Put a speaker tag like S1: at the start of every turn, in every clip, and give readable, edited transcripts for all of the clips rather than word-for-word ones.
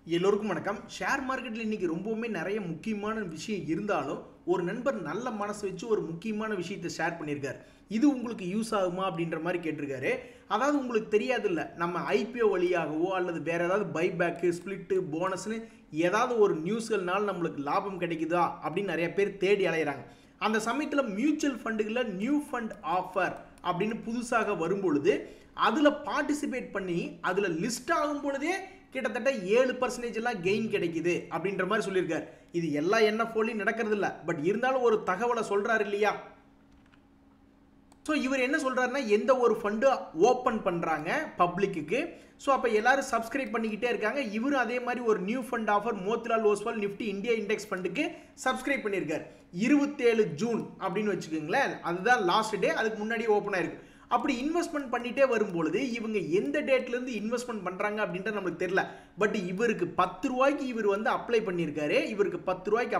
S1: எல்லோருக்கும் வணக்கம். ஷேர் மார்க்கெட்டில் இன்றைக்கி ரொம்பவுமே நிறைய முக்கியமான விஷயம் இருந்தாலும் ஒரு நண்பர் நல்ல மனசு வச்சு ஒரு முக்கியமான விஷயத்தை ஷேர் பண்ணியிருக்கார். இது உங்களுக்கு யூஸ் ஆகுமா அப்படின்ற மாதிரி கேட்டிருக்காரு. அதாவது உங்களுக்கு தெரியாது இல்லை, நம்ம ஐபிஓ வழியாகவோ அல்லது வேறு ஏதாவது பைபேக்கு ஸ்பிளிட்டு போனஸ்னு ஏதாவது ஒரு நியூஸ்கள்னால நம்மளுக்கு லாபம் கிடைக்குதா அப்படின்னு நிறைய பேர் தேடி அலைகிறாங்க. அந்த சமயத்தில் மியூச்சுவல் ஃபண்டுகளில் நியூ ஃபண்ட் ஆஃபர் அப்படின்னு புதுசாக வரும்பொழுது அதில் பார்ட்டிசிபேட் பண்ணி அதில் லிஸ்ட் ஆகும் பொழுதே கிட்டத்தட்ட 7% எல்லாம் கெயின் கிடைக்குது அப்படின்ற மாதிரி சொல்லியிருக்காரு. இது எல்லா என்எஃப்ஓலையும் நடக்கிறது இல்லை, பட் இருந்தாலும் ஒரு தகவலை சொல்றாரு இல்லையா. ஸோ இவர் என்ன சொல்றாருன்னா, எந்த ஒரு ஃபண்டு ஓப்பன் பண்றாங்க பப்ளிக்கு, ஸோ அப்போ எல்லாரும் சப்ஸ்கிரைப் பண்ணிக்கிட்டே இருக்காங்க. இவரும் அதே மாதிரி ஒரு new fund offer Motilal Oswal Nifty India index ஃபண்டுக்கு சப்ஸ்கிரைப் பண்ணியிருக்காரு. 27 ஜூன் அப்படின்னு வச்சுக்கோங்களேன், அதுதான் லாஸ்ட் டே. அதுக்கு முன்னாடியே ஓப்பன் ஆயிருக்கு. அப்படி இன்வெஸ்ட்மெண்ட் பண்ணிட்டே வரும்பொழுது இவங்க எந்த டேட்லேருந்து இன்வெஸ்ட்மெண்ட் பண்ணுறாங்க அப்படின்றது நம்மளுக்கு தெரியல. பட் இவருக்கு 10 ரூபாய்க்கு இவர் வந்து அப்ளை பண்ணியிருக்காரு. இவருக்கு 10 ரூபாய்க்கு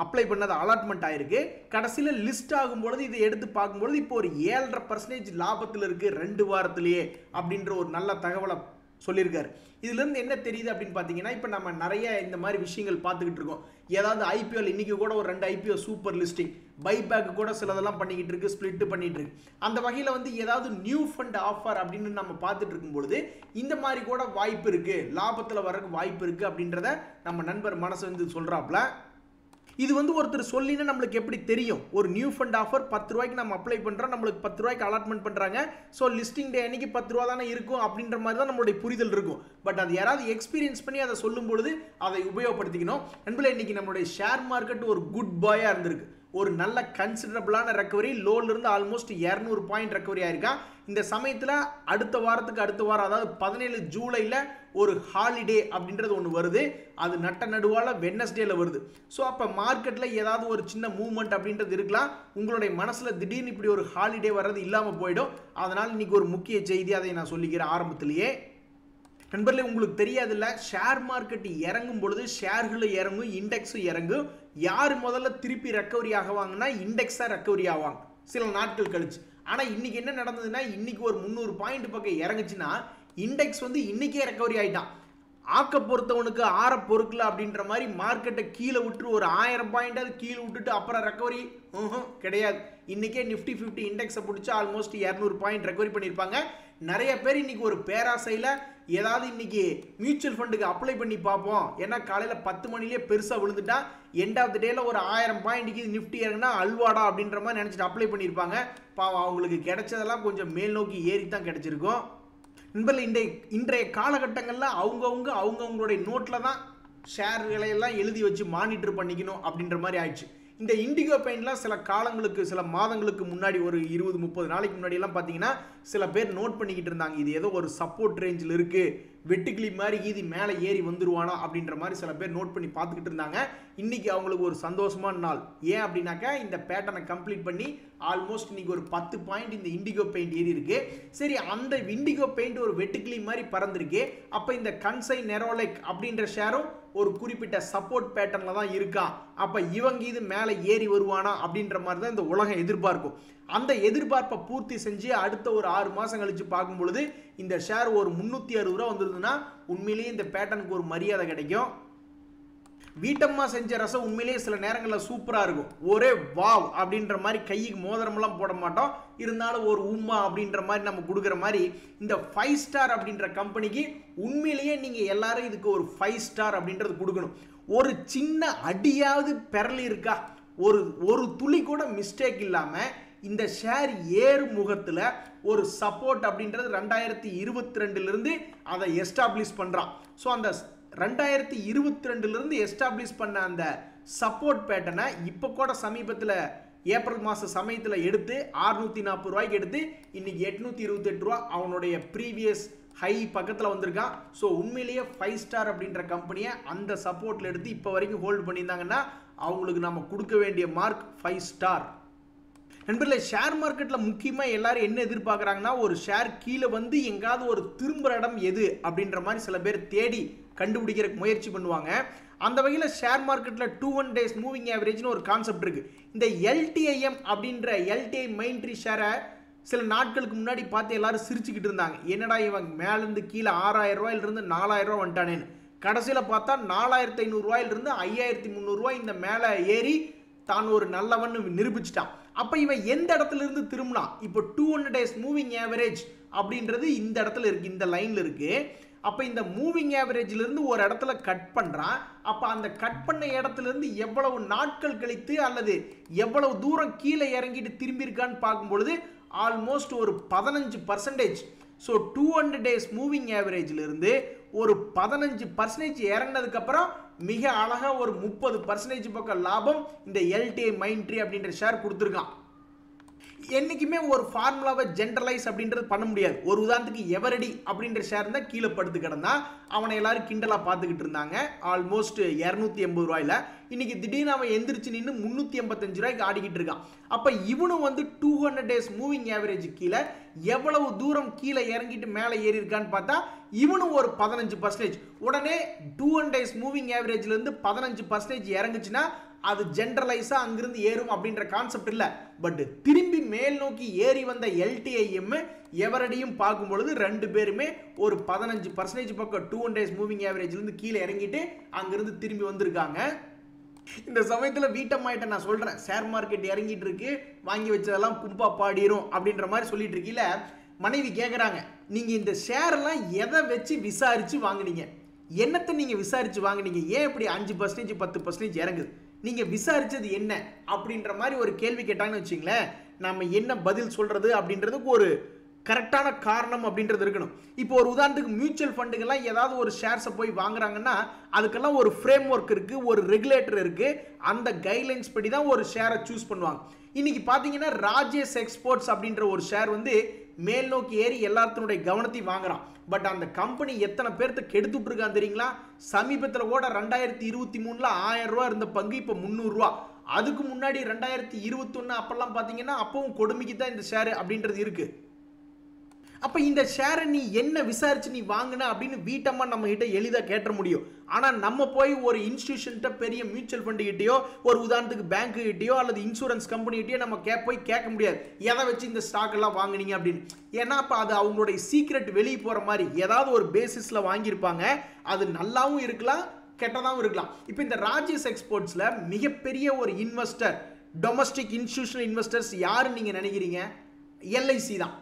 S1: அப்ளை பண்ணது அலாட்மெண்ட் ஆயிருக்கு. கடைசியில் லிஸ்ட் ஆகும்பொழுது இதை எடுத்து பார்க்கும்பொழுது இப்போ ஒரு 7.5% லாபத்தில் இருக்குது 2 வாரத்திலேயே அப்படின்ற ஒரு நல்ல தகவலை சொல்லியிருக்காரு. இதுலேருந்து என்ன தெரியுது அப்படின்னு பார்த்தீங்கன்னா, இப்போ நம்ம நிறைய இந்த மாதிரி விஷயங்கள் பார்த்துக்கிட்டு இருக்கோம். ஏதாவது ஐபிஎல் இன்னைக்கு கூட ஒரு 2 ஐபிஓ சூப்பர் லிஸ்டிங், பைபேக் கூட சிலதெல்லாம் பண்ணிக்கிட்டு இருக்கு, ஸ்பிளிட் பண்ணிட்டு இருக்கு. அந்த வகையில் வந்து ஏதாவது நியூ ஃபண்ட் ஆஃபர் அப்படின்னு நம்ம பார்த்துட்டு இருக்கும்பொழுது இந்த மாதிரி கூட வாய்ப்பு இருக்கு, லாபத்தில் வரக்கு வாய்ப்பு இருக்கு அப்படின்றத நம்ம நண்பர் மனசு வந்து சொல்றாப்ல. இது வந்து ஒருத்தர் சொல்லினா நம்மளுக்கு எப்படி தெரியும்? ஒரு நியூ ஃபண்ட் ஆஃபர் 10 ரூபாய்க்கு நம்ம அப்ளை பண்ணுறோம், நம்மளுக்கு 10 ரூபாய்க்கு அலாட்மெண்ட் பண்ணுறாங்க. ஸோ லிஸ்டிங் டே அன்னைக்கு 10 ரூபா தானே இருக்கும் அப்படின்ற மாதிரி தான் நம்மளுடைய புரிதல் இருக்கும். பட் அது யாராவது எக்ஸ்பீரியன்ஸ் பண்ணி அதை சொல்லும் பொழுது அதை உபயோகப்படுத்திக்கணும். நண்பர்களே, இன்னைக்கு நம்மளுடைய ஷேர் மார்க்கெட் ஒரு குட் பாயாக இருந்திருக்கு. ஒரு நல்ல கன்சிடரபிளான ரெக்கவரி, லோலிருந்து ஆல்மோஸ்ட் 200 பாயிண்ட் ரெக்கவரி ஆயிருக்கா. இந்த சமயத்தில் அடுத்த வாரம், அதாவது 17 ஜூலையில் ஒரு ஹாலிடே அப்படின்றது ஒன்று வருது. அது நட்ட நடுவால் வெட்னஸ்டேல வருது. ஸோ அப்போ மார்க்கெட்டில் ஏதாவது ஒரு சின்ன மூவ்மெண்ட் அப்படின்றது இருக்கலாம். உங்களுடைய மனசில் திடீர்னு இப்படி ஒரு ஹாலிடே வர்றது இல்லாமல் போயிடும். அதனால் இன்னைக்கு ஒரு முக்கிய செய்தி, அதை நான் சொல்லிக்கிறேன் ஆரம்பத்திலேயே. நண்பர்களே, உங்களுக்கு தெரியாதுல்ல, ஷேர் மார்க்கெட் இறங்கும் பொழுது ஷேர்களும் இறங்கும், இண்டெக்ஸும் இறங்கும். யார் முதல்ல திருப்பி ரெக்கவரி ஆகுவாங்கன்னா இண்டெக்ஸாக ரெக்கவரி ஆவாங்க சில நாட்கள் கழிச்சு. ஆனால் இன்னைக்கு என்ன நடந்ததுன்னா, இன்னைக்கு ஒரு 300 பாயிண்ட் பக்கம் இறங்குச்சுன்னா இண்டெக்ஸ் வந்து இன்னைக்கே ரெக்கவரி ஆயிட்டான். ஆக்க பொறுத்தவனுக்கு ஆற பொறுக்கல அப்படின்ற மாதிரி மார்க்கெட்டை கீழே விட்டு ஒரு 1000 பாயிண்டாவது கீழே விட்டுட்டு அப்புறம் ரெக்கவரி கிடையாது. இன்னைக்கே நிஃப்டி 50 இண்டெக்ஸை பிடிச்சி ஆல்மோஸ்ட் 200 பாயிண்ட் ரெக்கவரி பண்ணியிருப்பாங்க. நிறைய பேர் இன்னைக்கு ஒரு பேராசையில் ஏதாவது இன்னைக்கு மியூச்சுவல் ஃபண்டுக்கு அப்ளை பண்ணி பார்ப்போம், ஏன்னா காலையில் 10 மணிலேயே பெருசாக விழுந்துட்டா எண்ட் ஆஃப் த டேல ஒரு 1000 பாயிண்ட்டுக்கு நிஃப்டி இறங்கினா அல்வாடா அப்படின்ற மாதிரி நினச்சிட்டு அப்ளை பண்ணியிருப்பாங்க. பாவம், அவங்களுக்கு கிடைச்சதெல்லாம் கொஞ்சம் மேல் நோக்கி ஏறி தான் கிடைச்சிருக்கும். நண்பர்கள், இன்றைய காலகட்டங்களில் அவங்கவுங்களுடைய நோட்டில் தான் ஷேர்களை எல்லாம் எழுதி வச்சு மானிட்டர் பண்ணிக்கணும் அப்படின்ற மாதிரி ஆயிடுச்சு. இந்த இண்டிகோ பெயின்லாம் சில காலங்களுக்கு, சில மாதங்களுக்கு முன்னாடி, ஒரு 20-30 நாளைக்கு முன்னாடியெல்லாம் பார்த்தீங்கன்னா சில பேர் நோட் பண்ணிக்கிட்டு இருந்தாங்க, இது ஏதோ ஒரு சப்போர்ட் ரேஞ்சில் இருக்குது, வெட்டுக்கிளி மாதிரி ஈதி மேலே ஏறி வந்துருவானா அப்படின்ற மாதிரி சில பேர் நோட் பண்ணி பார்த்துக்கிட்டு இருந்தாங்க. இன்னைக்கு அவங்களுக்கு ஒரு சந்தோஷமான நாள். ஏன் அப்படின்னாக்கா, இந்த பேட்டர்னை கம்ப்ளீட் பண்ணி ஆல்மோஸ்ட் இன்னைக்கு ஒரு 10 பாயிண்ட் இந்த இண்டிகோ பெயிண்ட் ஏறி இருக்கு. சரி, அந்த இண்டிகோ பெயிண்ட் ஒரு வெட்டுக்கிளி மாதிரி பறந்துருக்கு. அப்போ இந்த கன்சை நெரோலெக் அப்படின்ற ஷேரும் ஒரு குறிப்பிட்ட சப்போர்ட் பேட்டர்ல தான் இருக்கான். அப்ப இவங்க இது மேலே ஏறி வருவானா அப்படின்ற மாதிரி தான் இந்த உலகம் எதிர்பார்க்கும். அந்த எதிர்பார்ப்பை பூர்த்தி செஞ்சு அடுத்த ஒரு 6 மாசம் கழிச்சு பார்க்கும் பொழுது இந்த ஷேர் ஒரு 360 ரூபா வந்துருதுன்னா உண்மையிலேயே இந்த பேட்டர்னுக்கு ஒரு மரியாதை கிடைக்கும். வீட்டம்மா செஞ்ச ரசம் உண்மையிலேயே சில நேரங்களில் சூப்பராக இருக்கும். ஒரே வாவ் அப்படின்ற மாதிரி கைக்கு மோதிரமெல்லாம் போட மாட்டோம், இருந்தாலும் ஒரு உம்மா அப்படின்ற மாதிரி நம்ம கொடுக்குற மாதிரி இந்த 5 ஸ்டார் அப்படின்ற கம்பெனிக்கு உண்மையிலேயே நீங்கள் எல்லாரும் இதுக்கு ஒரு 5 ஸ்டார் அப்படின்றது கொடுக்கணும். ஒரு சின்ன அடியாவது பெறலி இருக்கா, ஒரு துளி கூட மிஸ்டேக் இல்லாமல் இந்த ஷேர் ஏறு முகத்தில் ஒரு சப்போர்ட் அப்படின்றது 2022 அதை எஸ்டாப்ளிஷ் பண்ணுறான். ஸோ அந்த 2022 எஸ்டாப்ளிஷ் பண்ண அந்த சப்போர்ட் பேட்டர்னை இப்போ கூட சமீபத்தில் ஏப்ரல் மாத சமயத்தில் எடுத்து 640 ரூபாய்க்கு எடுத்து இன்னைக்கு 828 ரூபா அவனுடைய ப்ரீவியஸ் ஹை பக்கத்தில் வந்திருக்கான். ஸோ உண்மையிலேயே 5 ஸ்டார் அப்படின்ற கம்பெனியை அந்த சப்போர்ட்டில் எடுத்து இப்போ வரைக்கும் ஹோல்டு பண்ணியிருந்தாங்கன்னா அவங்களுக்கு நம்ம கொடுக்க வேண்டிய மார்க் 5 ஸ்டார். நண்பர்களே, ஷேர் மார்க்கெட்டில் முக்கியமாக எல்லாரும் என்ன எதிர்பார்க்குறாங்கன்னா, ஒரு ஷேர் கீழே வந்து எங்காவது ஒரு திரும்புகிற இடம் எது அப்படின்ற மாதிரி சில பேர் தேடி கண்டுபிடிக்கிற முயற்சி பண்ணுவாங்க. அந்த வகையில் ஷேர் மார்க்கெட்டில் 21 days மூவிங் ஆவரேஜ்னு ஒரு கான்செப்ட் இருக்குது. இந்த LTIM அப்படின்ற LTI மெயின்ட்ரி ஷேரை சில நாட்களுக்கு முன்னாடி பார்த்து எல்லாரும் சிரிச்சுக்கிட்டு இருந்தாங்க. என்னடா இவன் மேலேருந்து கீழே 6000 ரூபாயிலிருந்து 4000 ரூபா வந்துட்டானேன்னு. கடைசியில் பார்த்தா 4500 ரூபாயிலிருந்து 5300 ரூபாய் இந்த மேலே ஏறி தான் ஒரு நல்லவன் நிரூபிச்சிட்டான். அப்போ இவன் எந்த இடத்துல இருந்து திரும்பினா? இப்போ 200 days மூவிங் ஆவரேஜ் அப்படின்றது இந்த இடத்துல இருக்கு, இந்த லைன்ல இருக்கு. அப்போ இந்த மூவிங் ஆவரேஜ்ல இருந்து ஒரு இடத்துல கட் பண்றான். அப்போ அந்த கட் பண்ண இடத்துல இருந்து எவ்வளவு நாட்கள் கழித்து அல்லது எவ்வளவு தூரம் கீழே இறங்கிட்டு திரும்பி இருக்கான்னு பார்க்கும்பொழுது ஆல்மோஸ்ட் ஒரு 15%. ஸோ 200 days மூவிங் ஆவரேஜ்ல இருந்து ஒரு 15% இறங்கினதுக்கு அப்புறம் மிக அழகா ஒரு 30% பக்கம் லாபம் இந்த எல்டிஐ மைண்ட் ட்ரீ அப்படின்ற ஷேர் கொடுத்துருக்கான். என்னைக்குமே ஒரு ஃபார்முலாவை ஜென்ரலைஸ் அப்படின்றது பண்ண முடியாது. ஒரு உதாரணத்துக்கு எவரடி அப்படின்ற ஷேர் தான் கீழே படுத்து கிடந்தா அவனை எல்லாரும் கிண்டலா பார்த்துக்கிட்டு இருந்தாங்க. ஆல்மோஸ்ட் 280 ரூபாயில இன்னைக்கு திடீர்னு அவன் எந்திரிச்சு நின்று 385 ரூபாய்க்கு ஆடிக்கிட்டு இருக்கான். அப்ப இவனும் வந்து 200 days மூவிங் ஆவரேஜ் கீழே எவ்வளவு தூரம் கீழே இறங்கிட்டு மேலே ஏறி இருக்கான்னு பார்த்தா இவனும் ஒரு 15%. உடனே 200 days மூவிங் ஆவரேஜ்ல இருந்து 15% இறங்குச்சுன்னா அது ஜென்ரலைஸா அங்கிருந்து ஏறும் அப்படின்ற கான்செப்ட் இல்ல. பட் திரும்பி மேல் நோக்கி ஏறி வந்த எல்டிஐஎம் எவரடியும் பார்க்கும் பொழுது ரெண்டு பேருமே ஒரு 15% பக்கம் 200 days மூவிங் ஆவரேஜ்ல இருந்து கீழே இறங்கிட்டு அங்கிருந்து திரும்பி வந்திருக்காங்க. இந்த சமயத்துல வீட்டம்மாயிட்ட நான் சொல்றேன், ஷேர் மார்க்கெட் இறங்கிட்டு இருக்கு, வாங்கி வச்சதெல்லாம் கும்பா பாடிரும் அப்படின்ற மாதிரி சொல்லிட்டு இருக்கீல. மனைவி கேட்குறாங்க, நீங்க இந்த ஷேர் எல்லாம் எதை வச்சு விசாரிச்சு வாங்குனீங்க? என்னத்தை நீங்க விசாரிச்சு வாங்குனீங்க? ஏன் இப்படி 5% 10% இறங்குது? நீங்க விசாரிச்சது என்ன அப்படின்ற மாதிரி ஒரு கேள்வி கேட்டாங்கன்னு வச்சுங்களேன், நம்ம என்ன பதில் சொல்றது அப்படின்றதுக்கு ஒரு கரெக்டான காரணம் அப்படின்றது இருக்கணும். இப்போ ஒரு உதாரணத்துக்கு மியூச்சுவல் ஃபண்டுகள்லாம் ஏதாவது ஒரு ஷேர்ஸை போய் வாங்குறாங்கன்னா அதுக்கெல்லாம் ஒரு ஃப்ரேம் ஒர்க் இருக்கு, ஒரு ரெகுலேட்டர் இருக்கு. அந்த கைட்லைன்ஸ் படி தான் ஒரு ஷேரை சூஸ் பண்ணுவாங்க. இன்னைக்கு பார்த்தீங்கன்னா ராஜேஷ் எக்ஸ்போர்ட்ஸ் அப்படின்ற ஒரு ஷேர் வந்து மேல் நோக்கி ஏறி எல்லாத்தினுடைய கவனத்தையும் வாங்குறான். பட் அந்த கம்பெனி எத்தனை பேர்த்த கெடுத்துட்டு இருக்கான் தெரியுங்களா? சமீபத்தில் கூட 2023ல 1000 ரூபா இருந்த பங்கு இப்போ 300 ரூபா. அதுக்கு முன்னாடி 2021 அப்பெல்லாம் பார்த்தீங்கன்னா அப்பவும் கொடுமைக்கு தான் இந்த ஷேர் அப்படின்றது இருக்கு. அப்ப இந்த ஷேரை நீ என்ன விசாரிச்சு நீ வாங்கின அப்படின்னு வீட்டம்மா நம்ம கிட்ட எளிதாக கேட்ட முடியும். ஆனா நம்ம போய் ஒரு இன்ஸ்டிடியூஷன்கிட்ட, பெரிய மியூச்சுவல் ஃபண்டு கிட்டயோ, ஒரு உதாரணத்துக்கு பேங்க் கிட்டயோ அல்லது இன்சூரன்ஸ் கம்பெனி கிட்டயோ நம்ம போய் கேட்க முடியாது, எதை வச்சு இந்த ஸ்டாக் எல்லாம் வாங்குனீங்க அப்படின்னு. ஏன்னா அப்ப அது அவங்களுடைய சீக்ரெட் வெளியே போற மாதிரி ஏதாவது ஒரு பேசிஸ்ல வாங்கியிருப்பாங்க. அது நல்லாவும் இருக்கலாம், கெட்டதாகவும் இருக்கலாம். இப்போ இந்த ராஜேஷ் எக்ஸ்போர்ட்ஸ்ல மிகப்பெரிய ஒரு இன்வெஸ்டர், டொமஸ்டிக் இன்ஸ்டிடியூஷனல் இன்வெஸ்டர்ஸ் யாருன்னு நீங்க நினைக்கிறீங்க? எல்ஐசி தான்.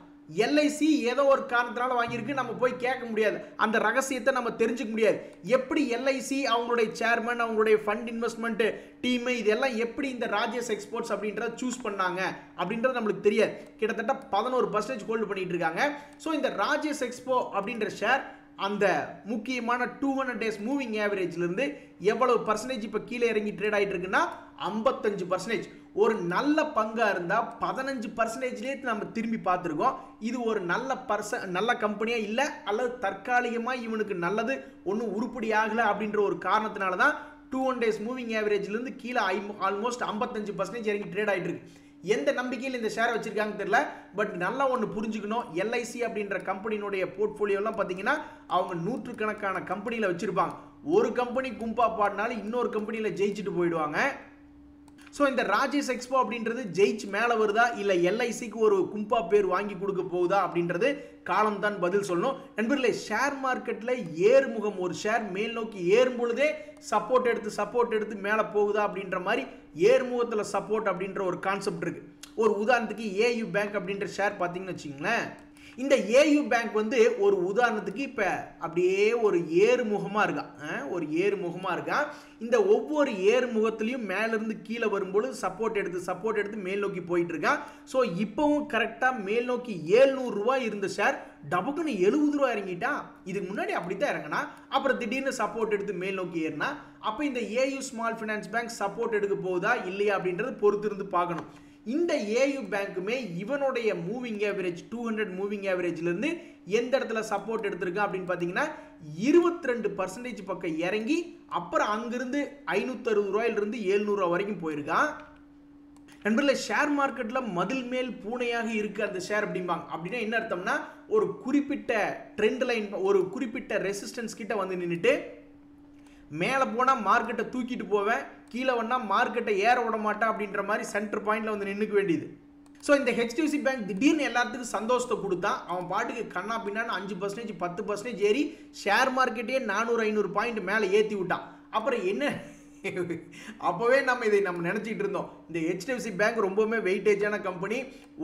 S1: எல்ஐசி ஏதோ ஒரு காரணத்தினால வாங்கியிருக்கு, நம்ம போய் கேட்க முடியாது, அந்த ரகசியத்தை நம்ம தெரிஞ்சுக்க முடியாது. எப்படி எல்ஐசி அவங்களுடைய சேர்மன், அவங்களுடைய ஃபண்ட் இன்வெஸ்ட்மெண்ட் டீம் இதெல்லாம் எப்படி இந்த ராஜேஷ் எக்ஸ்போர்ட்ஸ் அப்படின்றத சூஸ் பண்ணாங்க அப்படின்றது நம்மளுக்கு தெரியாது. கிட்டத்தட்ட 11% ஹோல்டு பண்ணிட்டு இருக்காங்க. ஸோ இந்த ராஜேஷ் எக்ஸ்போ அப்படின்ற ஷேர் அந்த முக்கியமான 200 days மூவிங் ஆவரேஜ்ல இருந்து எவ்வளவு பர்சன்டேஜ் இப்போ கீழே இறங்கி ட்ரேட் ஆகிட்டு இருக்குன்னா 55%. ஒரு நல்ல பங்கா இருந்தா 15%லேயே நம்ம திரும்பி பார்த்துருக்கோம். இது ஒரு நல்ல கம்பெனியா இல்லை, அல்லது தற்காலிகமா இவனுக்கு நல்லது ஒன்றும் உருப்படி ஆகலை அப்படின்ற ஒரு காரணத்தினால தான் 200 days மூவிங் ஆவரேஜ்ல இருந்து கீழே ஆல்மோஸ்ட் 55% இறங்கி ட்ரேட் ஆகிட்டு இருக்கு. எந்த நம்பிக்கையில் இந்த ஷேர் வச்சிருக்காங்க தெரியல. பட் நல்லா ஒன்று புரிஞ்சுக்கணும், எல்ஐசி அப்படின்ற கம்பெனியினுடைய போர்ட்ஃபோலியோலாம் பார்த்தீங்கன்னா அவங்க நூற்றுக்கணக்கான கம்பெனியில் வச்சிருப்பாங்க. ஒரு கம்பெனி கும்பா பாடினாலும் இன்னொரு கம்பெனியில் ஜெயிச்சுட்டு போயிடுவாங்க. ஸோ இந்த ராஜேஷ் எக்ஸ்போ அப்படின்றது ஜெயிச்சு மேலே வருதா இல்லை எல்ஐசிக்கு ஒரு கும்பா பேர் வாங்கி கொடுக்க போகுதா அப்படின்றது காலம் தான் பதில் சொல்லணும். நண்பர்களே, ஷேர் மார்க்கெட்டில் ஏறுமுகம், ஒரு ஷேர் மேல் நோக்கி ஏறும் பொழுதே சப்போர்ட் எடுத்து மேலே போகுதா அப்படின்ற மாதிரி ஏறுமுகத்தில் சப்போர்ட் அப்படின்ற ஒரு கான்செப்ட் இருக்கு. ஒரு உதாரணத்துக்கு ஏயு பேங்க் அப்படின்ற ஷேர் பார்த்தீங்கன்னு வச்சுங்களேன். இந்த ஏயு பேங்க் வந்து ஒரு உதாரணத்துக்கு இப்போ அப்படியே ஒரு ஏறுமுகமாக இருக்கான். இந்த ஒவ்வொரு ஏறுமுகத்திலையும் மேலிருந்து கீழே வரும்போது சப்போர்ட் எடுத்து மேல் நோக்கி போயிட்டு இருக்கான். ஸோ இப்போவும் கரெக்டாக மேல் நோக்கி 700 ரூபாய் இருந்த ஷேர் டபுக்குன்னு 70 ரூபா இறங்கிட்டா. இதுக்கு முன்னாடி அப்படித்தான் இறங்கினா, அப்புறம் திடீர்னு சப்போர்ட் எடுத்து மேல் நோக்கி ஏறினா. அப்போ இந்த AU small finance bank support எடுக்க போகுதா இல்லையா அப்படின்றது பொறுத்து இருந்து பார்க்கணும். இந்த ஏயு பேங்க்குமே இவனுடைய மூவிங் ஆவரேஜ் 200 மூவிங் ஆவரேஜ்ல இருந்து எந்த இடத்துல சப்போர்ட் எடுத்திருக்கான் அப்படின்னு பார்த்தீங்கன்னா 22% பக்கம் இறங்கி அப்புறம் அங்கிருந்து 560 ரூபாயிலிருந்து 700 ரூபாய் வரைக்கும் போயிருக்கான். நண்பர்களே, ஷேர் மார்க்கெட்ல மதில் மேல் பூனையாக இருக்கு அந்த ஷேர் அப்படிம்பாங்க. அப்படின்னா என்ன அர்த்தம்னா, ஒரு குறிப்பிட்ட ட்ரெண்ட் லைன், ஒரு குறிப்பிட்ட ரெசிஸ்டன்ஸ் கிட்ட வந்து நின்றுட்டு மேலே போனால் மார்க்கெட்டை தூக்கிட்டு போவேன், கீழே வந்தால் மார்க்கெட்டை ஏற விட மாட்டேன் அப்படின்ற மாதிரி சென்டர் பாயிண்ட்ல வந்து நின்றுக்க வேண்டியது. ஸோ இந்த HDFC பேங்க் திடீர்னு எல்லாத்துக்கும் சந்தோஷத்தை கொடுத்தா அவன் பாட்டுக்கு கண்ணா பின்னான்னு 5% 10% ஏறி ஷேர் மார்க்கெட்டே 400-500 பாயிண்ட் மேலே ஏற்றி விட்டான். அப்புறம் என்ன அப்போவே நம்ம நினச்சிட்டு இருந்தோம் இந்த HDFC பேங்க் ரொம்பவுமே வெயிட்டேஜான கம்பெனி,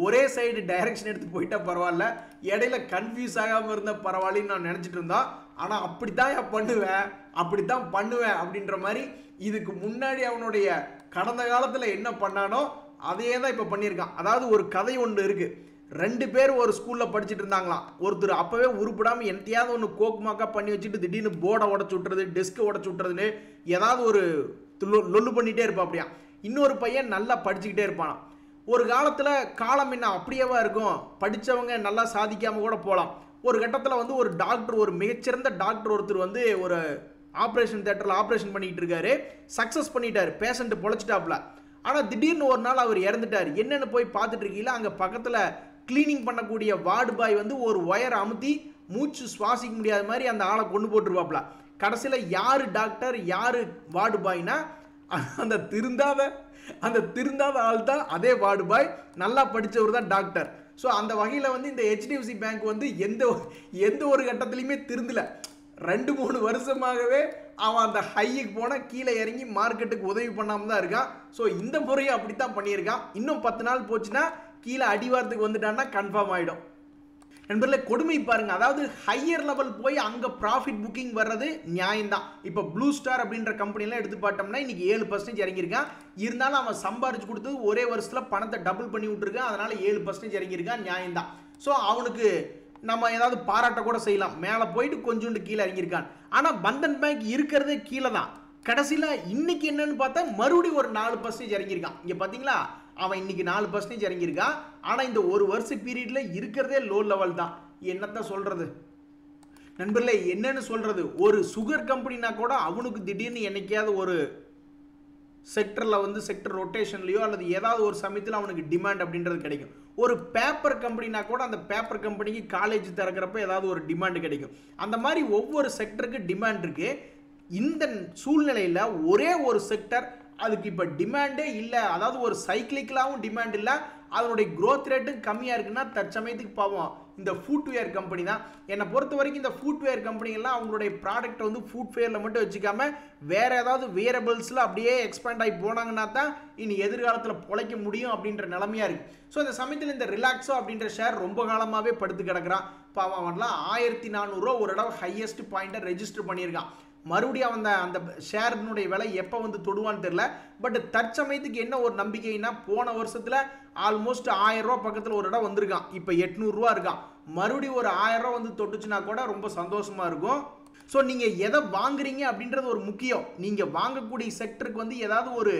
S1: ஒரே சைடு டைரக்ஷன் எடுத்து போயிட்டா பரவாயில்ல, இடையில கன்ஃபியூஸ் ஆகாமல் இருந்தால் பரவாயில்லன்னு நான் நினச்சிட்டு இருந்தோம். ஆனால் அப்படித்தான் பண்ணுவேன் அப்படின்ற மாதிரி இதுக்கு முன்னாடி அவனுடைய கடந்த காலத்தில் என்ன பண்ணானோ அதே தான் இப்போ பண்ணியிருக்கான். அதாவது ஒரு கதை ஒன்று இருக்கு. 2 பேர் ஒரு ஸ்கூலில் படிச்சுட்டு இருந்தாங்களாம். ஒருத்தர் அப்போவே உருப்படாமல் எந்தையாவது ஒன்று கோக்குமாக்கா பண்ணி வச்சுட்டு திடீர்னு போர்டை உடச்சு விட்டுறது, டெஸ்க்கை உடச்சு விட்டுறதுன்னு ஏதாவது ஒரு லொல்லு பண்ணிகிட்டே இருப்பான். அப்படியா இன்னொரு பையன் நல்லா படிச்சுக்கிட்டே இருப்பானாம். ஒரு காலத்தில் காலம் என்ன அப்படியேவா இருக்கும், படித்தவங்க நல்லா சாதிக்காமல் கூட போகலாம். ஒரு கட்டத்தில் வந்து ஒரு டாக்டர், ஒரு மிகச்சிறந்த டாக்டர் ஒருத்தர் வந்து ஒரு ஆப்ரேஷன் தியேட்டரில் ஆப்ரேஷன் பண்ணிக்கிட்டு இருக்காரு, சக்ஸஸ் பண்ணிட்டார், பேஷண்ட்டு பொழைச்சிட்டாப்ல. ஆனால் திடீர்னு ஒரு நாள் அவர் இறந்துட்டார். என்னென்னு போய் பார்த்துட்டு இருக்கீங்களா, அங்கே பக்கத்தில் கிளீனிங் பண்ணக்கூடிய வார்டு பாய் வந்து ஒரு ஒயரை அமுத்தி மூச்சு சுவாசிக்க முடியாத மாதிரி அந்த ஆளை கொண்டு போட்டுருவாப்ல. கடைசியில் யார் டாக்டர் யார் வார்டு பாய்னா அந்த திருந்தாத ஆள் தான் அதே வார்டு பாய், நல்லா படித்தவர் தான் டாக்டர். ஸோ அந்த வகையில் வந்து இந்த HDFC பேங்க் வந்து எந்த ஒரு கட்டத்துலையுமே திருந்தலை. 2-3 வருஷமாகவே அவன் அந்த ஹைக்கு போனால் கீழே இறங்கி மார்க்கெட்டுக்கு உதவி பண்ணாமல் தான் இருக்கான். ஸோ இந்த முறையை அப்படித்தான் பண்ணியிருக்கான். இன்னும் 10 நாள் போச்சுன்னா கீழே அடிவாரத்துக்கு வந்துட்டான்னா கன்ஃபார்ம் ஆகிடும். நண்பர்களே கொடுமை பாருங்க. அதாவது ஹையர் லெவல் போய் அங்கே ப்ராஃபிட் புக்கிங் வர்றது நியாயம்தான். இப்போ ப்ளூ ஸ்டார் அப்படின்ற கம்பெனிலாம் எடுத்து பார்த்தோம்னா இன்னைக்கு 7% இறங்கியிருக்கான். இருந்தாலும் அவன் சம்பாரிச்சு கொடுத்தது ஒரே வருஷத்தில் பணத்தை டபுள் பண்ணி விட்டுருக்கான். அதனால 7% இறங்கியிருக்கான், நியாயம்தான். ஸோ அவனுக்கு நம்ம ஏதாவது பாராட்ட கூட செய்யலாம். மேலே போயிட்டு கொஞ்சோண்டு கீழே இறங்கியிருக்கான். ஆனால் பந்தன் பேங்க் இருக்கிறதே கீழே தான். கடைசியில் இன்னைக்கு என்னன்னு பார்த்தா மறுபடியும் ஒரு 4% இறங்கியிருக்கான். இங்கே பார்த்தீங்களா, அவன் இன்னைக்கு 4% இறங்கியிருக்கான். ஆனால் இந்த ஒரு வருஷ பீரியடில் இருக்கிறதே லோ லெவல் தான். என்னத்தான் சொல்கிறது நண்பர்களே, என்னன்னு சொல்கிறது. ஒரு சுகர் கம்பெனினா கூட அவனுக்கு திடீர்னு என்னைக்காவது ஒரு செக்டரில் வந்து செக்டர் ரொட்டேஷன்லையோ அல்லது ஏதாவது ஒரு சமயத்தில் அவனுக்கு டிமாண்ட் அப்படின்றது கிடைக்கும். ஒரு பேப்பர் கம்பெனினா கூட அந்த பேப்பர் கம்பெனிக்கு காலேஜ் திறக்கிறப்ப ஏதாவது ஒரு டிமாண்ட் கிடைக்கும். அந்த மாதிரி ஒவ்வொரு செக்டருக்கு டிமாண்ட் இருக்கு. இந்த சூழ்நிலையில் ஒரே ஒரு செக்டர் அதுக்கு இப்போ டிமாண்டே இல்லை, அதாவது ஒரு சைக்கிளிக்கலாகவும் டிமாண்ட் இல்லை, அதனுடைய க்ரோத் ரேட்டும் கம்மியாக இருக்குன்னா தற்சமயத்துக்கு பாவம் இந்த ஃபுட்வேர் கம்பெனி தான். என்னை பொறுத்த வரைக்கும் இந்த ஃபுட்வேர் கம்பெனிகள்லாம் அவங்களுடைய ப்ராடக்ட்டை வந்து ஃபுட்வேரில் மட்டும் வச்சுக்காம வேறு ஏதாவது வேரபிள்ஸில் அப்படியே எக்ஸ்பேண்ட் ஆகி போனாங்கன்னா தான் இனி எதிர்காலத்தில் பொழைக்க முடியும் அப்படின்ற நிலைமையாக இருக்குது. ஸோ இந்த சமயத்தில் இந்த ரிலாக்ஸோ அப்படின்ற ஷேர் ரொம்ப காலமாகவே படுத்து கிடக்கிறான். பாவம் அவன்லாம் 1400 ரூபா ஒரு இடம் ஹையஸ்ட் பாயிண்ட்டை ரெஜிஸ்டர் பண்ணியிருக்கான். மறுபடியும் அந்த ஷேரினுடைய விலை எப்போ வந்து தொடுவான்னு தெரியல. பட் தற்சமயத்துக்கு என்ன ஒரு நம்பிக்கைன்னா, போன வருஷத்தில் ஆல்மோஸ்ட் 1000 ரூபா பக்கத்தில் ஒரு இடம் வந்திருக்கான். இப்போ 800 ரூபா இருக்கான். மறுபடியும் ஒரு 1000 ரூபா வந்து தொட்டுச்சுன்னா கூட ரொம்ப சந்தோஷமாக இருக்கும். ஸோ நீங்கள் எதை வாங்குறீங்க அப்படின்றது ஒரு முக்கியம். நீங்கள் வாங்கக்கூடிய செக்டருக்கு வந்து ஏதாவது ஒரு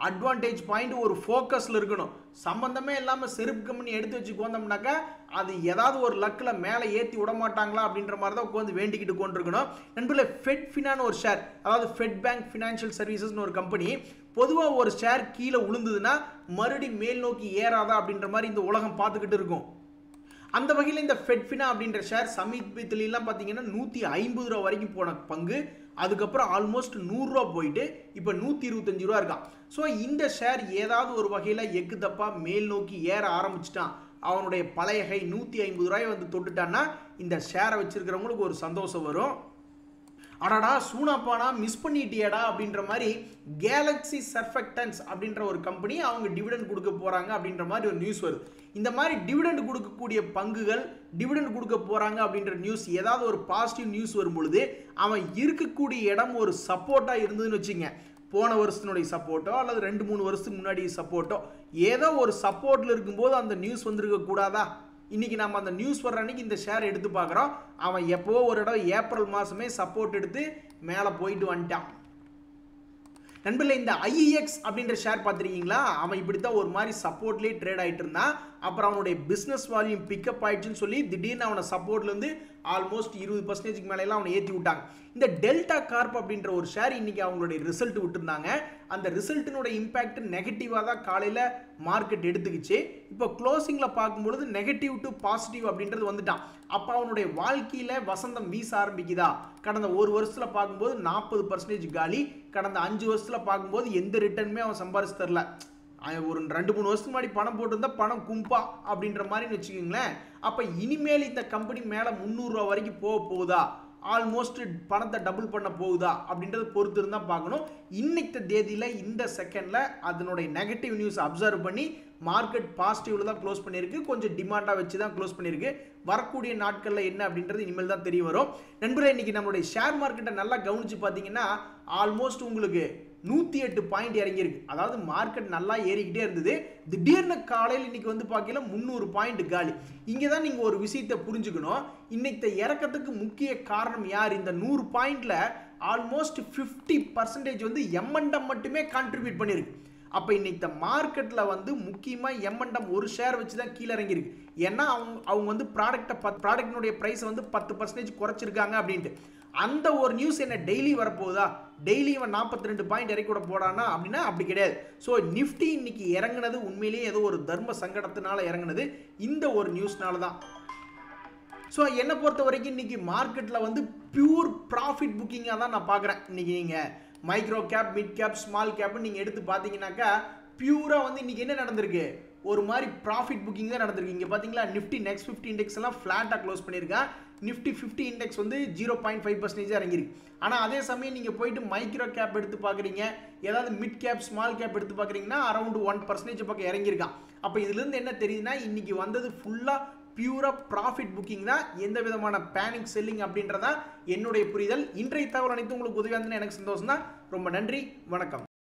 S1: அட்வான்டேஜ் பாயிண்ட், ஒரு ஃபோக்கஸில் இருக்கணும். சம்பந்தமே இல்லாமல் செருப்பு கம்பெனி எடுத்து வச்சு உட்காந்தோம்னாக்கா அது ஏதாவது ஒரு லக்கில் மேலே ஏற்றி விட மாட்டாங்களா அப்படின்ற மாதிரி தான் உட்காந்து வேண்டிக்கிட்டு கொண்டிருக்கணும். நண்பர்களே, ஃபெட் ஃபினான்னு ஒரு ஷேர், அதாவது ஃபெட் பேங்க் ஃபினான்ஷியல் சர்வீசஸ்னு ஒரு கம்பெனி. பொதுவாக ஒரு ஷேர் கீழே விழுந்ததுன்னா மறுபடியும் மேல் நோக்கி ஏறாதா அப்படின்ற மாதிரி இந்த உலகம் பார்த்துக்கிட்டு இருக்கும். அந்த வகையில் இந்த ஃபெட்ஃபினா அப்படின்ற ஷேர் சமீபத்திலாம் பார்த்தீங்கன்னா 150 ரூபா வரைக்கும் போன பங்கு, அதுக்கப்புறம் ஆல்மோஸ்ட் 100 ரூபா போயிட்டு இப்போ 125 ரூபா இருக்கான். ஸோ இந்த ஷேர் ஏதாவது ஒரு வகையில் எக்கு தப்பா மேல் நோக்கி ஏற ஆரம்பிச்சிட்டான், அவனுடைய பழைய ஹை 150 ரூபாய் வந்து தொட்டுட்டான்னா இந்த ஷேரை வச்சிருக்கிறவங்களுக்கு ஒரு சந்தோஷம் வரும். அடாடா சூனாப்பானா மிஸ் பண்ணிட்டியடா அப்படின்ற மாதிரி கேலக்ஸி சர்ஃபெக்டன்ஸ் அப்படின்ற ஒரு கம்பெனி அவங்க டிவிடெண்ட் கொடுக்க போகிறாங்க அப்படின்ற மாதிரி ஒரு நியூஸ் வருது. இந்த மாதிரி டிவிடெண்ட் கொடுக்கக்கூடிய பங்குகள் டிவிடெண்ட் கொடுக்க போகிறாங்க அப்படின்ற நியூஸ், ஏதாவது ஒரு பாசிட்டிவ் நியூஸ் வரும் பொழுது அவன் இருக்கக்கூடிய இடம் ஒரு சப்போர்ட்டாக இருந்ததுன்னு வச்சுங்க, போன வருஷத்தினுடைய சப்போர்ட்டோ அல்லது 2-3 வருஷத்துக்கு முன்னாடி சப்போர்ட்டோ, ஏதோ ஒரு சப்போர்ட்டில் இருக்கும்போது அந்த நியூஸ் வந்திருக்க கூடாதா? இன்றைக்கி நம்ம அந்த நியூஸ் வர்ற அன்றைக்கி இந்த ஷேர் எடுத்து பார்க்குறோம். அவன் எப்போவோ ஒரு இடம் ஏப்ரல் மாதமே சப்போர்ட் எடுத்து மேலே போயிட்டு வந்துட்டான். நண்பர்களே, இந்த IEX அப்படின்ற ஷேர் பார்த்துருக்கீங்களா? அவன் இப்படி தான் ஒரு மாதிரி சப்போர்ட்லேயே ட்ரேட் ஆகிட்டு இருந்தான். அப்புறம் அவனுடைய பிஸ்னஸ் வால்யூம் பிக்கப் ஆயிடுச்சுன்னு சொல்லி திடீர்னு அவனை சப்போர்ட்லேருந்து ஆல்மோஸ்ட் 20% மேலாம் அவனை ஏற்றி விட்டாங்க. இந்த டெல்டா கார்ப் அப்படின்ற ஒரு ஷேர் இன்னைக்கு அவங்களுடைய ரிசல்ட் விட்டுருந்தாங்க. அந்த ரிசல்ட்டினுடைய இம்பேக்ட் நெகட்டிவாக தான் காலையில் மார்க்கெட் எடுத்துக்கிச்சு. இப்போ க்ளோசிங்கில் பார்க்கும்பொழுது நெகட்டிவ் டு பாசிட்டிவ் அப்படின்றது வந்துட்டான். அப்போ அவனுடைய வாழ்க்கையில் வசந்தம் வீச ஆரம்பிக்குதா? கடந்த ஒரு வருஷத்தில் பார்க்கும்போது 40% காலி, கடந்த 5 வருஷத்தில் பார்க்கும்போது எந்த ரிட்டர்னுமே அவன் சம்பாரிச்சு தரல. ஒரு 2-3 வருஷத்துக்கு முன்னாடி பணம் போட்டிருந்தா பணம் கும்பா அப்படின்ற மாதிரி வச்சுக்கோங்களேன். அப்போ இனிமேல் இந்த கம்பெனி மேலே 300 ரூபா வரைக்கும் போகுதா, ஆல்மோஸ்ட் பணத்தை டபுள் பண்ண போகுதா அப்படின்றத பொறுத்து இருந்தால் பார்க்கணும். இன்னைக்கு தேதியில் இந்த செகண்டில் அதனுடைய நெகட்டிவ் நியூஸ் அப்சர்வ் பண்ணி மார்க்கெட் பாசிட்டிவ்ல தான் க்ளோஸ் பண்ணியிருக்கு. கொஞ்சம் டிமாண்டாக வச்சு தான் க்ளோஸ் பண்ணியிருக்கு. வரக்கூடிய நாட்களில் என்ன அப்படின்றது இனிமேல் தான் தெரிய வரும். நண்பர்களே, இன்னைக்கு நம்மளுடைய ஷேர் மார்க்கெட்டை நல்லா கவனிச்சு பார்த்தீங்கன்னா ஆல்மோஸ்ட் உங்களுக்கு 108 பாயிண்ட் இறங்கியிருக்கு. அதாவது மார்க்கெட் நல்லா ஏறிக்கிட்டே இருந்தது. திடீர்னு காலையில் இன்னைக்கு வந்து பார்க்கல 300 பாயிண்ட் காலி. இங்கே தான் நீங்கள் ஒரு விஷயத்தை புரிஞ்சுக்கணும். இன்னைக்கு இறக்கத்துக்கு முக்கிய காரணம் யார்? இந்த 100 பாயிண்ட்ல ஆல்மோஸ்ட் 50% வந்து எம்என்டம் மட்டுமே கான்ட்ரிபியூட் பண்ணியிருக்கு. அப்போ இன்னைக்கு மார்க்கெட்டில் வந்து முக்கியமாக எம்என்டம் ஒரு ஷேர் வச்சு தான் கீழே இறங்கியிருக்கு. ஏன்னா அவங்க வந்து ப்ராடக்டினுடைய ப்ரைஸை வந்து 10% குறைச்சிருக்காங்க அப்படின்ட்டு. அந்த ஒரு நியூஸ் என்ன டெய்லி வரப்போகுதா? டெய்லி இவன் 42 பாயிண்ட் இறக்கி கூட போடானா அப்படின்னா அப்படி கிடையாது. ஸோ நிஃப்டி இன்னைக்கு இறங்குனது உண்மையிலேயே ஏதோ ஒரு தர்ம சங்கடத்தினால இறங்குனது, இந்த ஒரு நியூஸ்னால தான். ஸோ என்னை பொறுத்த வரைக்கும் இன்னைக்கு மார்க்கெட்டில் வந்து பியூர் ப்ராஃபிட் புக்கிங்காக தான் நான் பார்க்குறேன். இன்னைக்கு நீங்கள் micro cap, mid cap, small கேப்னு நீங்கள் எடுத்து பார்த்தீங்கன்னாக்கா பியூராக வந்து இன்னைக்கு என்ன நடந்திருக்கு? ஒரு மாதிரி ப்ராஃபிட் புக்கிங் தான் நடந்திருக்கு. இங்கே பார்த்தீங்களா, நிஃப்டி நெக்ஸ்ட் 50 இண்டெக்ஸ் எல்லாம் ஃப்ளாட்டாக க்ளோஸ் பண்ணியிருக்கேன். நிஃப்டி 50 இண்டெக்ஸ் வந்து 0.5% இறங்கிருக்கு. ஆனால் அதே சமயம் நீங்கள் போயிட்டு மைக்ரோ கேப் எடுத்து பார்க்குறீங்க, ஏதாவது மிட் கேப், ஸ்மால் கேப் எடுத்து பார்க்குறீங்கன்னா அரௌண்ட் 1% பக்கம் இறங்கியிருக்கான். அப்போ இதுலேருந்து என்ன தெரியுதுன்னா இன்னைக்கு வந்தது ஃபுல்லாக பியூராக ப்ராஃபிட் புக்கிங் தான், எந்த விதமான பேனிக் செல்லிங் அப்படின்றதான் என்னுடைய புரிதல். இன்றைய தகவல் அனைத்து உங்களுக்கு உதவியாக இருந்ததுன்னு எனக்கு சந்தோஷம் தான். ரொம்ப நன்றி, வணக்கம்.